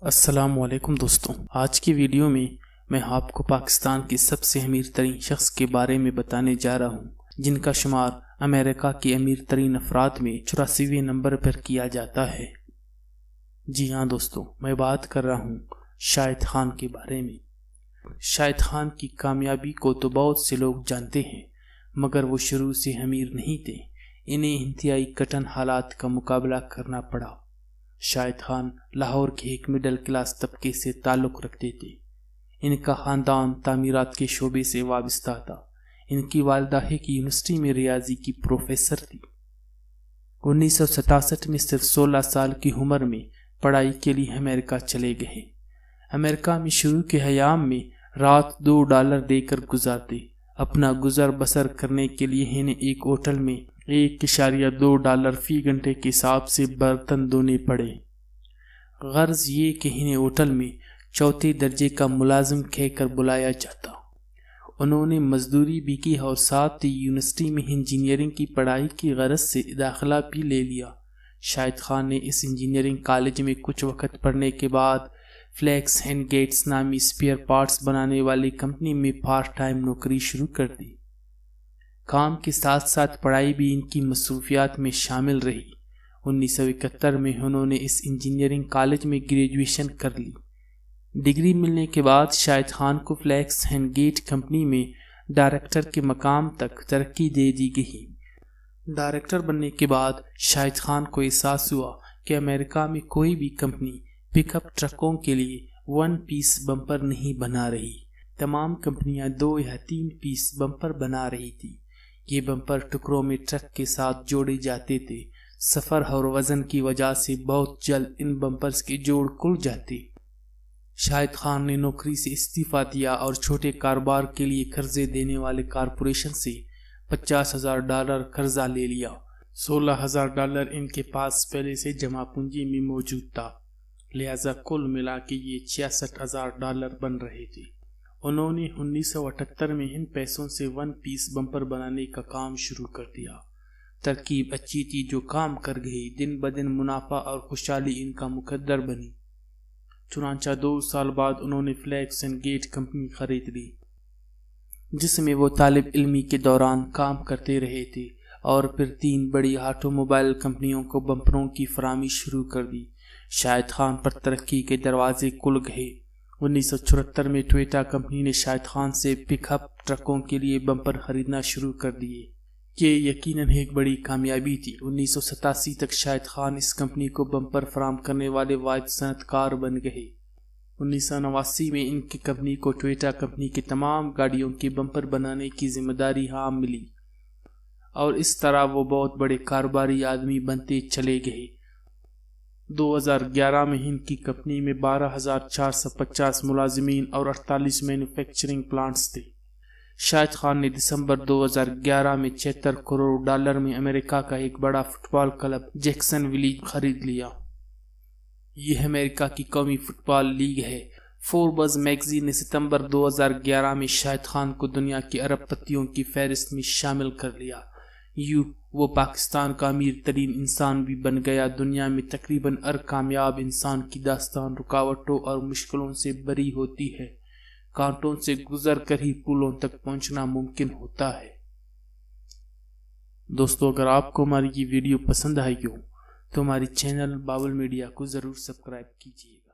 السلام علیکم دوستوں، آج کی ویڈیو میں آپ کو پاکستان کی سب سے امیر ترین شخص کے بارے میں بتانے جا رہا ہوں، جن کا شمار امریکہ کے امیر ترین افراد میں 84ویں نمبر پر کیا جاتا ہے۔ جی ہاں دوستوں، میں بات کر رہا ہوں شاہد خان کے بارے میں۔ شاہد خان کی کامیابی کو تو بہت سے لوگ جانتے ہیں، مگر وہ شروع سے امیر نہیں تھے۔ انہیں انتہائی کٹھن حالات کا مقابلہ کرنا پڑا۔ شاہد خان لاہور کے ایک مڈل کلاس طبقے سے تعلق رکھتے تھے۔ ان کا خاندان تعمیرات کے شعبے سے وابستہ تھا۔ ان کی والدہ ایک یونیورسٹی میں ریاضی کی پروفیسر تھی۔ 1967 میں صرف 16 سال کی عمر میں پڑھائی کے لیے امریکہ چلے گئے۔ امریکہ میں شروع کے ایام میں رات $2 دے کر گزارتے۔ اپنا گزر بسر کرنے کے لیے انہیں ایک ہوٹل میں $1.2 فی گھنٹے کے حساب سے برتن دھونے پڑے۔ غرض یہ کہ انہیں ہوٹل میں چوتھے درجے کا ملازم کہہ کر بلایا جاتا۔ انہوں نے مزدوری بھی کی اور ساتھ ہی یونیورسٹی میں انجینئرنگ کی پڑھائی کی غرض سے داخلہ بھی لے لیا۔ شاہد خان نے اس انجینئرنگ کالج میں کچھ وقت پڑھنے کے بعد فلیکس اینڈ گیٹس نامی اسپیئر پارٹس بنانے والی کمپنی میں پارٹ ٹائم نوکری شروع کر دی۔ کام کے ساتھ ساتھ پڑھائی بھی ان کی مصروفیات میں شامل رہی۔ 1971 میں انہوں نے اس انجینئرنگ کالج میں گریجویشن کر لی۔ ڈگری ملنے کے بعد شاہد خان کو فلیکس اینڈ گیٹ کمپنی میں ڈائریکٹر کے مقام تک ترقی دے دی گئی۔ ڈائریکٹر بننے کے بعد شاہد خان کو احساس ہوا کہ امریکہ میں کوئی بھی کمپنی پک اپ ٹرکوں کے لیے 1 پیس بمپر نہیں بنا رہی۔ تمام کمپنیاں 2 یا 3 پیس بمپر بنا رہی تھی۔ یہ بمپر ٹکڑوں میں ٹرک کے ساتھ جوڑے جاتے تھے۔ سفر اور وزن کی وجہ سے بہت جلد ان بمپرز کے جوڑ کھل جاتے۔ شاہد خان نے نوکری سے استعفیٰ دیا اور چھوٹے کاروبار کے لیے قرضے دینے والے کارپوریشن سے $50,000 قرضہ لے لیا۔ $16,000 ان کے پاس پہلے سے جمع پونجی میں موجود تھا، لہذا کل ملا کے یہ $66,000 بن رہے تھے۔ انہوں نے 1978 میں ان پیسوں سے 1 پیس بمپر بنانے کا کام شروع کر دیا۔ ترکیب اچھی تھی جو کام کر گئی۔ دن بدن منافع اور خوشحالی ان کا مقدر بنی۔ چنانچہ 2 سال بعد انہوں نے فلیکس اینڈ گیٹ کمپنی خرید لی، جس میں وہ طالب علمی کے دوران کام کرتے رہے تھے، اور پھر 3 بڑی آٹو موبائل کمپنیوں کو بمپروں کی فراہمی شروع کر دی۔ شاہد خان پر ترقی کے دروازے کھل گئے۔ 1974 میں ٹویوٹا کمپنی نے شاہد خان سے پک اپ ٹرکوں کے لیے بمپر خریدنا شروع کر دیے۔ یہ یقیناً ایک بڑی کامیابی تھی۔ 1987 تک شاہد خان اس کمپنی کو بمپر فراہم کرنے والے واحد صنعت کار بن گئے۔ 1989 میں ان کی کمپنی کو ٹویوٹا کمپنی کے تمام گاڑیوں کے بمپر بنانے کی ذمہ داری عام ملی، اور اس طرح وہ بہت بڑے کاروباری آدمی بنتے چلے گئے۔ 2011 میں ان کی کمپنی میں 12,450 ملازمین اور 48 مینوفیکچرنگ پلانٹس تھے۔ شاہد خان نے دسمبر 2011 میں $76 کروڑ میں امریکہ کا ایک بڑا فٹ بال کلب جیکسن ویل خرید لیا۔ یہ امریکہ کی قومی فٹ بال لیگ ہے۔ فوربس میگزین نے ستمبر 2011 میں شاہد خان کو دنیا کے ارب پتیوں کی فہرست میں شامل کر لیا۔ وہ پاکستان کا امیر ترین انسان بھی بن گیا۔ دنیا میں تقریباً ہر کامیاب انسان کی داستان رکاوٹوں اور مشکلوں سے بھری ہوتی ہے۔ کانٹوں سے گزر کر ہی پلوں تک پہنچنا ممکن ہوتا ہے۔ دوستو، اگر آپ کو ہماری یہ ویڈیو پسند آئی ہو تو ہماری چینل بابل میڈیا کو ضرور سبسکرائب کیجیے گا۔